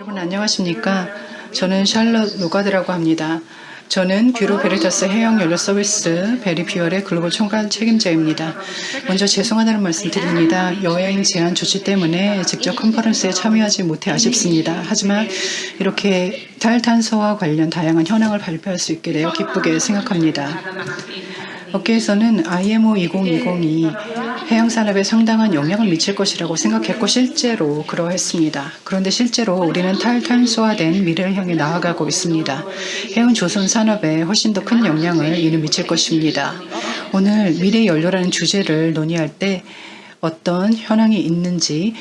여러분 안녕하십니까? 저는 샬럿 로가드라고 합니다. 저는 뷰로 베리타스 해양 연료 서비스 베리퓨얼의 글로벌 총괄 책임자입니다. 먼저 죄송하다는 말씀 드립니다. 여행 제한 조치 때문에 직접 컨퍼런스에 참여하지 못해 아쉽습니다. 하지만 이렇게 탈탄소와 관련 다양한 현황을 발표할 수 있게 되어 기쁘게 생각합니다. 업계에서는 IMO 2020이 해양산업에 상당한 영향을 미칠 것이라고 생각했고 실제로 그러했습니다. 그런데 실제로 우리는 탈탄소화된 미래를 향해 나아가고 있습니다. 해운 조선 산업에 훨씬 더 큰 영향을 이는 미칠 것입니다. 오늘 미래 연료라는 주제를 논의할 때 어떤 현황이 있는지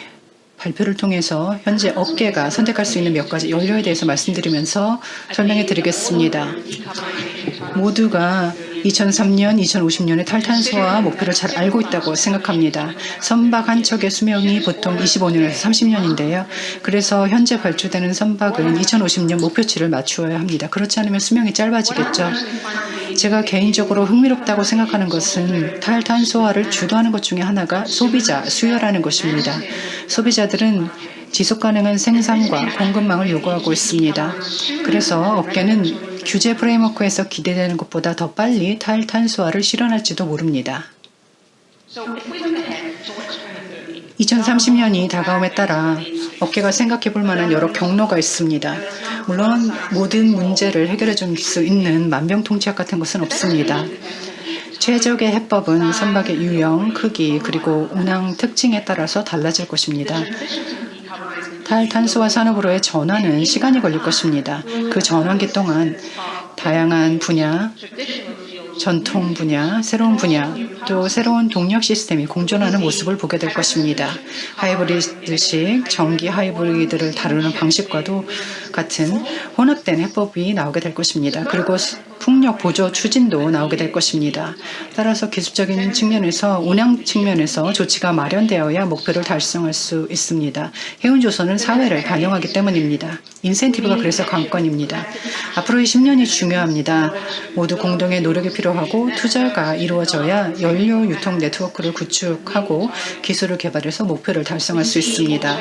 발표를 통해서 현재 업계가 선택할 수 있는 몇 가지 연료에 대해서 말씀드리면서 설명해 드리겠습니다. 모두가 2003년, 2050년의 탈탄소화 목표를 잘 알고 있다고 생각합니다. 선박 한 척의 수명이 보통 25년에서 30년인데요. 그래서 현재 발주되는 선박은 2050년 목표치를 맞추어야 합니다. 그렇지 않으면 수명이 짧아지겠죠. 제가 개인적으로 흥미롭다고 생각하는 것은 탈탄소화를 주도하는 것 중에 하나가 소비자, 수요라는 것입니다. 소비자들은 지속가능한 생산과 공급망을 요구하고 있습니다. 그래서 업계는 규제 프레임워크에서 기대되는 것보다 더 빨리 탈탄소화를 실현할지도 모릅니다. 2030년이 다가옴에 따라 업계가 생각해 볼 만한 여러 경로가 있습니다. 물론 모든 문제를 해결해 줄 수 있는 만병통치약 같은 것은 없습니다. 최적의 해법은 선박의 유형, 크기, 그리고 운항 특징에 따라서 달라질 것입니다. 탈탄소화 산업으로의 전환은 시간이 걸릴 것입니다. 그 전환기 동안 다양한 분야, 전통 분야, 새로운 분야, 또 새로운 동력 시스템이 공존하는 모습을 보게 될 것입니다. 하이브리드식 전기 하이브리드를 다루는 방식과도 같은 혼합된 해법이 나오게 될 것입니다. 그리고 풍력 보조 추진도 나오게 될 것입니다. 따라서 기술적인 측면에서 운영 측면에서 조치가 마련되어야 목표를 달성할 수 있습니다. 해운조선은 사회를 반영하기 때문입니다. 인센티브가 그래서 관건입니다. 앞으로의 10년이 중요합니다. 모두 공동의 노력이 필요하고 투자가 이루어져야 연료 유통 네트워크를 구축하고 기술을 개발해서 목표를 달성할 수 있습니다.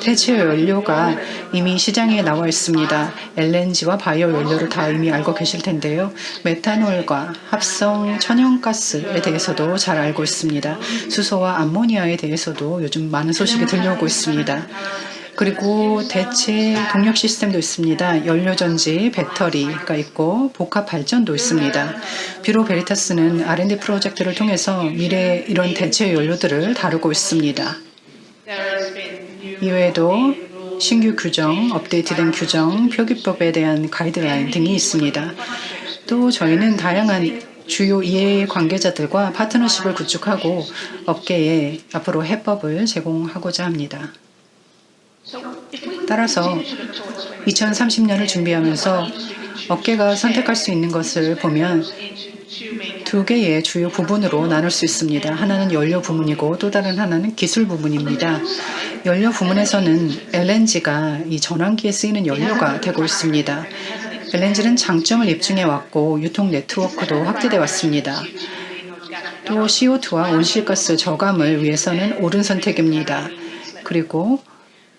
대체 연료가 이미 시장에 나와 있습니다. LNG와 바이오 연료를 다 이미 알고 계실 텐데요. 메탄올과 합성 천연가스에 대해서도 잘 알고 있습니다. 수소와 암모니아에 대해서도 요즘 많은 소식이 들려오고 있습니다. 그리고 대체 동력 시스템도 있습니다. 연료전지, 배터리가 있고 복합 발전도 있습니다. 뷰로 베리타스는 R&D 프로젝트를 통해서 미래의 이런 대체 연료들을 다루고 있습니다. 이외에도 신규 규정, 업데이트된 규정, 표기법에 대한 가이드라인 등이 있습니다. 또 저희는 다양한 주요 이해관계자들과 파트너십을 구축하고 업계에 앞으로 해법을 제공하고자 합니다. 따라서 2030년을 준비하면서 업계가 선택할 수 있는 것을 보면 두 개의 주요 부분으로 나눌 수 있습니다. 하나는 연료 부문이고 또 다른 하나는 기술 부문입니다. 연료 부문에서는 LNG가 이 전환기에 쓰이는 연료가 되고 있습니다. LNG는 장점을 입증해 왔고 유통 네트워크도 확대돼 왔습니다. 또 CO2와 온실가스 저감을 위해서는 옳은 선택입니다. 그리고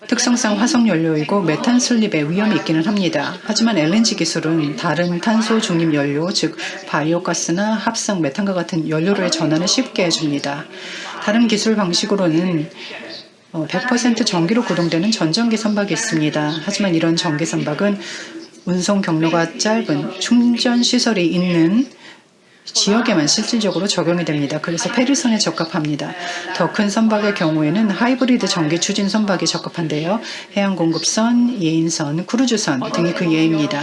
특성상 화석연료이고 메탄 슬립의 위험이 있기는 합니다. 하지만 LNG 기술은 다른 탄소 중립 연료, 즉 바이오가스나 합성 메탄과 같은 연료로의 전환을 쉽게 해줍니다. 다른 기술 방식으로는 100% 전기로 구동되는 전전기 선박이 있습니다. 하지만 이런 전기 선박은 운송 경로가 짧은 충전 시설이 있는 지역에만 실질적으로 적용이 됩니다. 그래서 페르선에 적합합니다. 더 큰 선박의 경우에는 하이브리드 전기 추진 선박이 적합한데요. 해양공급선, 예인선, 크루즈선 등이 그 예입니다.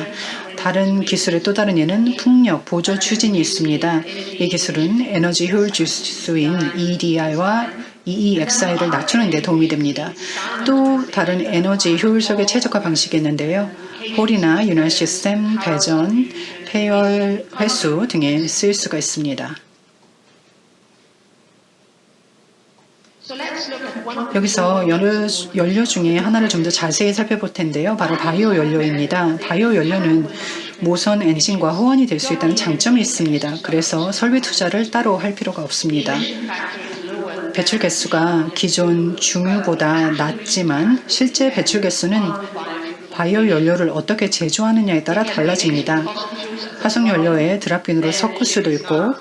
다른 기술의 또 다른 예는 풍력 보조 추진이 있습니다. 이 기술은 에너지 효율 지수인 EEDI와 EEXI를 낮추는 데 도움이 됩니다. 또 다른 에너지 효율적의 최적화 방식이 있는데요. 홀이나 윤활 시스템, 배전, 폐열 회수 등에 쓰일 수가 있습니다. 여기서 연료 중에 하나를 좀 더 자세히 살펴볼 텐데요. 바로 바이오 연료입니다. 바이오 연료는 모선 엔진과 호환이 될 수 있다는 장점이 있습니다. 그래서 설비 투자를 따로 할 필요가 없습니다. 배출 개수가 기존 중유보다 낮지만 실제 배출 개수는 바이오 연료를 어떻게 제조하느냐에 따라 달라집니다. 화석 연료에 드랍인으로 섞을 수도 있고,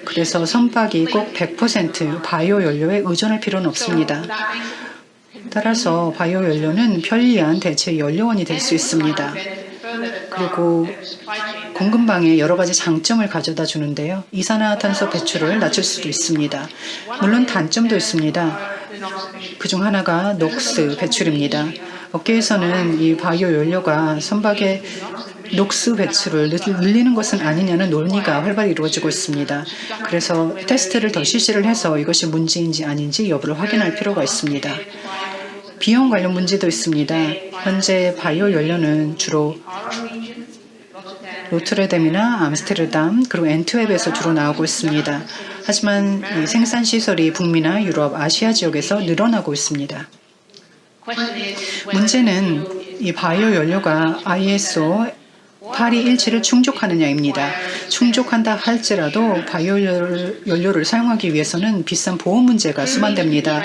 그래서 선박이 꼭 100% 바이오 연료에 의존할 필요는 없습니다. 따라서 바이오 연료는 편리한 대체 연료원이 될 수 있습니다. 그리고 공급망에 여러 가지 장점을 가져다 주는데요. 이산화탄소 배출을 낮출 수도 있습니다. 물론 단점도 있습니다. 그중 하나가 녹스 배출입니다. 업계에서는 이 바이오 연료가 선박의 녹스 배출을 늘리는 것은 아니냐는 논의가 활발히 이루어지고 있습니다. 그래서 테스트를 더 실시를 해서 이것이 문제인지 아닌지 여부를 확인할 필요가 있습니다. 비용 관련 문제도 있습니다. 현재 바이오 연료는 주로 로트르담이나 암스테르담 그리고 앤트웨프에서 주로 나오고 있습니다. 하지만 이 생산 시설이 북미나 유럽, 아시아 지역에서 늘어나고 있습니다. 문제는 이 바이오 연료가 ISO 8217을 충족하느냐입니다. 충족한다 할지라도 바이오 연료를 사용하기 위해서는 비싼 보험 문제가 수반됩니다.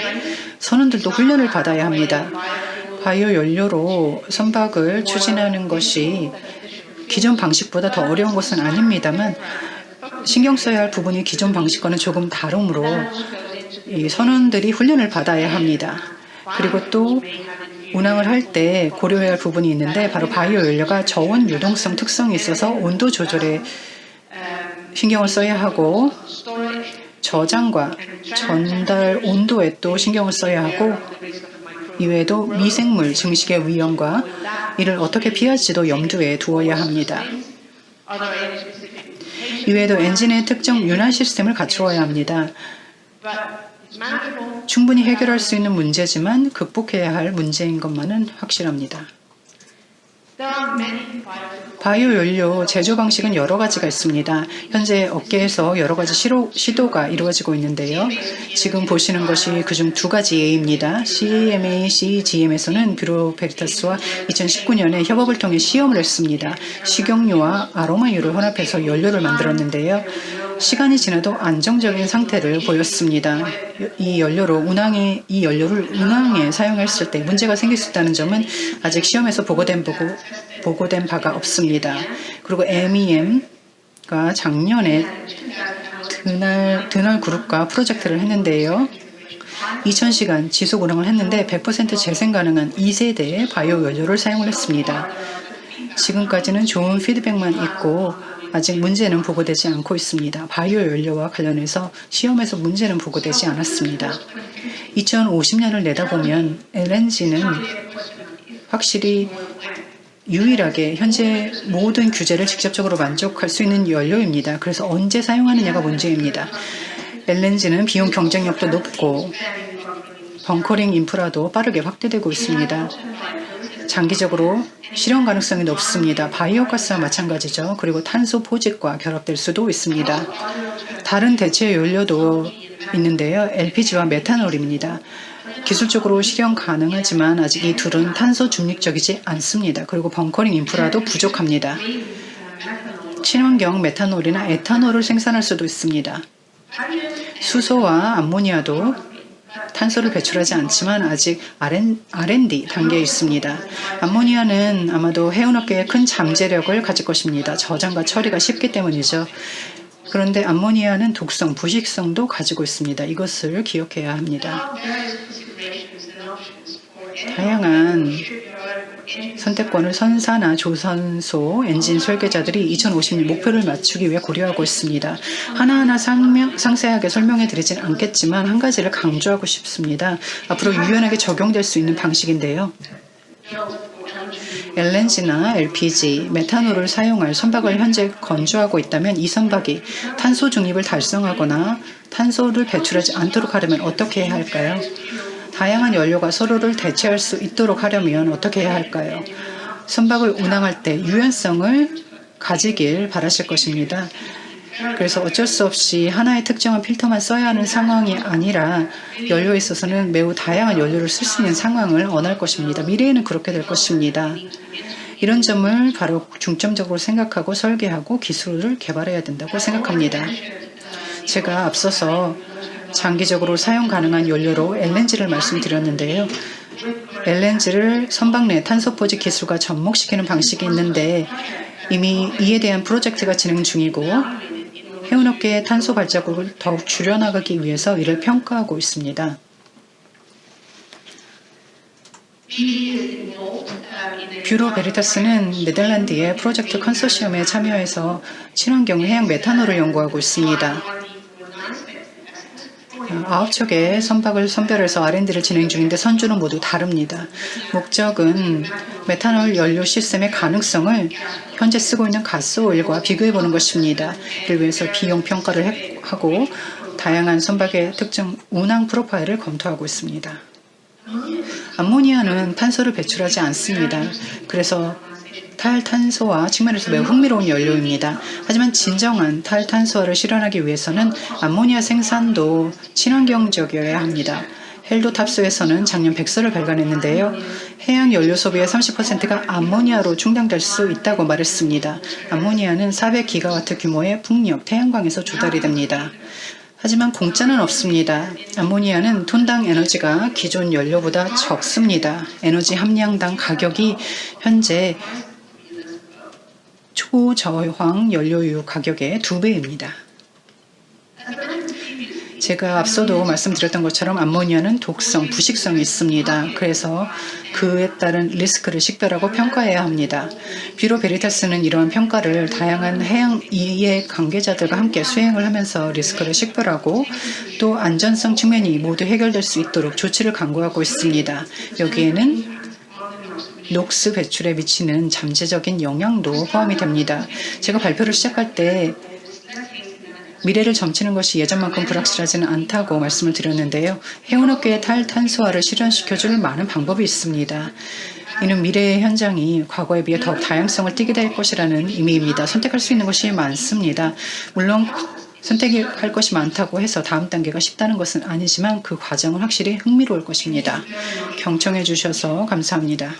선원들도 훈련을 받아야 합니다. 바이오 연료로 선박을 추진하는 것이 기존 방식보다 더 어려운 것은 아닙니다만 신경 써야 할 부분이 기존 방식과는 조금 다르므로 이 선원들이 훈련을 받아야 합니다. 그리고 또 운항을 할 때 고려해야 할 부분이 있는데 바로 바이오 연료가 저온 유동성 특성이 있어서 온도 조절에 신경을 써야 하고 저장과 전달 온도에 또 신경을 써야 하고 이외에도 미생물 증식의 위험과 이를 어떻게 피할지도 염두에 두어야 합니다. 이외에도 엔진의 특정 윤활 시스템을 갖추어야 합니다. 충분히 해결할 수 있는 문제지만 극복해야 할 문제인 것만은 확실합니다. 바이오 연료 제조 방식은 여러 가지가 있습니다. 현재 업계에서 여러 가지 시도가 이루어지고 있는데요. 지금 보시는 것이 그중 두 가지 예입니다. CMA, CGM에서는 뷰로 베리타스와 2019년에 협업을 통해 시험을 했습니다. 식용유와 아로마유를 혼합해서 연료를 만들었는데요. 시간이 지나도 안정적인 상태를 보였습니다. 이 연료를 운항에 사용했을 때 문제가 생길 수 있다는 점은 아직 시험에서 보고된 바가 없습니다. 그리고 MEM가 작년에 드널 그룹과 프로젝트를 했는데요. 2000시간 지속 운항을 했는데 100% 재생 가능한 2세대의 바이오 연료를 사용을 했습니다. 지금까지는 좋은 피드백만 있고 아직 문제는 보고되지 않고 있습니다. 바이오 연료와 관련해서 시험에서 문제는 보고되지 않았습니다. 2050년을 내다보면 LNG는 확실히 유일하게 현재 모든 규제를 직접적으로 만족할 수 있는 연료입니다. 그래서 언제 사용하느냐가 문제입니다. LNG는 비용 경쟁력도 높고 벙커링 인프라도 빠르게 확대되고 있습니다. 장기적으로 실현 가능성이 높습니다. 바이오가스와 마찬가지죠. 그리고 탄소 포집과 결합될 수도 있습니다. 다른 대체 연료도 있는데요. LPG와 메탄올입니다. 기술적으로 실현 가능하지만 아직 이 둘은 탄소 중립적이지 않습니다. 그리고 벙커링 인프라도 부족합니다. 친환경 메탄올이나 에탄올을 생산할 수도 있습니다. 수소와 암모니아도 탄소를 배출하지 않지만 아직 R&D 단계에 있습니다. 암모니아는 아마도 해운업계에 큰 잠재력을 가질 것입니다. 저장과 처리가 쉽기 때문이죠. 그런데 암모니아는 독성, 부식성도 가지고 있습니다. 이것을 기억해야 합니다. 다양한 선택권을 선사나 조선소 엔진 설계자들이 2050년 목표를 맞추기 위해 고려하고 있습니다. 하나하나 상세하게 설명해 드리진 않겠지만 한 가지를 강조하고 싶습니다. 앞으로 유연하게 적용될 수 있는 방식인데요. LNG나 LPG, 메탄올을 사용할 선박을 현재 건조하고 있다면 이 선박이 탄소 중립을 달성하거나 탄소를 배출하지 않도록 하려면 어떻게 해야 할까요? 다양한 연료가 서로를 대체할 수 있도록 하려면 어떻게 해야 할까요? 선박을 운항할 때 유연성을 가지길 바라실 것입니다. 그래서 어쩔 수 없이 하나의 특정한 필터만 써야 하는 상황이 아니라 연료에 있어서는 매우 다양한 연료를 쓸 수 있는 상황을 원할 것입니다. 미래에는 그렇게 될 것입니다. 이런 점을 바로 중점적으로 생각하고 설계하고 기술을 개발해야 된다고 생각합니다. 제가 앞서서 장기적으로 사용 가능한 연료로 LNG를 말씀드렸는데요. LNG를 선박 내 탄소 포집 기술과 접목시키는 방식이 있는데 이미 이에 대한 프로젝트가 진행 중이고 해운업계의 탄소 발자국을 더욱 줄여나가기 위해서 이를 평가하고 있습니다. 뷰로 베리타스는 네덜란드의 프로젝트 컨소시엄에 참여해서 친환경 해양 메탄올을 연구하고 있습니다. 9척의 선박을 선별해서 R&D를 진행 중인데 선주는 모두 다릅니다. 목적은 메탄올 연료 시스템의 가능성을 현재 쓰고 있는 가스오일과 비교해보는 것입니다. 이를 위해서 비용 평가를 하고 다양한 선박의 특정 운항 프로파일을 검토하고 있습니다. 암모니아는 탄소를 배출하지 않습니다. 그래서 탈탄소화 측면에서 매우 흥미로운 연료입니다. 하지만 진정한 탈탄소화를 실현하기 위해서는 암모니아 생산도 친환경적이어야 합니다. 헬도 탑소에서는 작년 백서를 발간했는데요. 해양 연료 소비의 30%가 암모니아로 충당될 수 있다고 말했습니다. 암모니아는 400기가와트 규모의 풍력, 태양광에서 조달이 됩니다. 하지만 공짜는 없습니다. 암모니아는 톤당 에너지가 기존 연료보다 적습니다. 에너지 함량당 가격이 현재 초저항 연료유 가격의 2배입니다. 제가 앞서도 말씀드렸던 것처럼 암모니아는 독성, 부식성이 있습니다. 그래서 그에 따른 리스크를 식별하고 평가해야 합니다. 뷰로 베리타스는 이러한 평가를 다양한 해양 이해 관계자들과 함께 수행을 하면서 리스크를 식별하고 또 안전성 측면이 모두 해결될 수 있도록 조치를 강구하고 있습니다. 여기에는 녹스 배출에 미치는 잠재적인 영향도 포함이 됩니다. 제가 발표를 시작할 때 미래를 점치는 것이 예전만큼 불확실하지는 않다고 말씀을 드렸는데요. 해운업계의 탈탄소화를 실현시켜줄 많은 방법이 있습니다. 이는 미래의 현장이 과거에 비해 더욱 다양성을 띠게 될 것이라는 의미입니다. 선택할 수 있는 것이 많습니다. 물론 선택할 것이 많다고 해서 다음 단계가 쉽다는 것은 아니지만 그 과정은 확실히 흥미로울 것입니다. 경청해 주셔서 감사합니다.